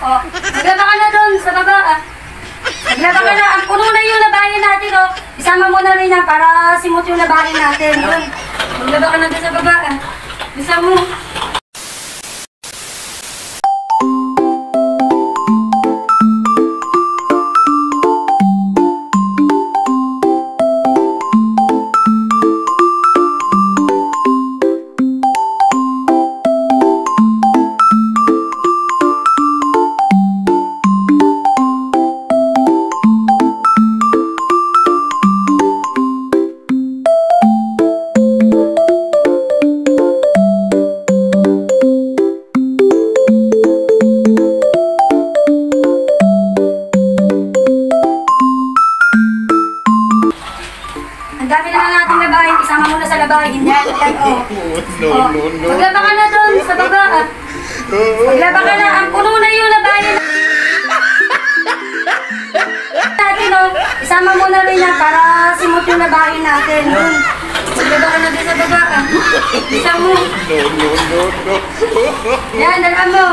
Oh, maglaba ka na doon sa baba. Maglaba ka na. Ang puno na yung labahin natin, oh. Isama mo na rin yan para simot yung labahin natin. Doon. Maglaba ka na doon sa baba. Bisa mo. Dami na lang natin labahin. Isama mo na sa labahin. Yan, oh. No. Maglaba ka na doon sa baba. Maglaba ka na. Ang puno na yung labahin natin, oh. Isama mo na rin yan para simot yung labahin natin. Doon. Maglaba ka na doon sa baba. Isama mo. No. Yan, dalaan mo.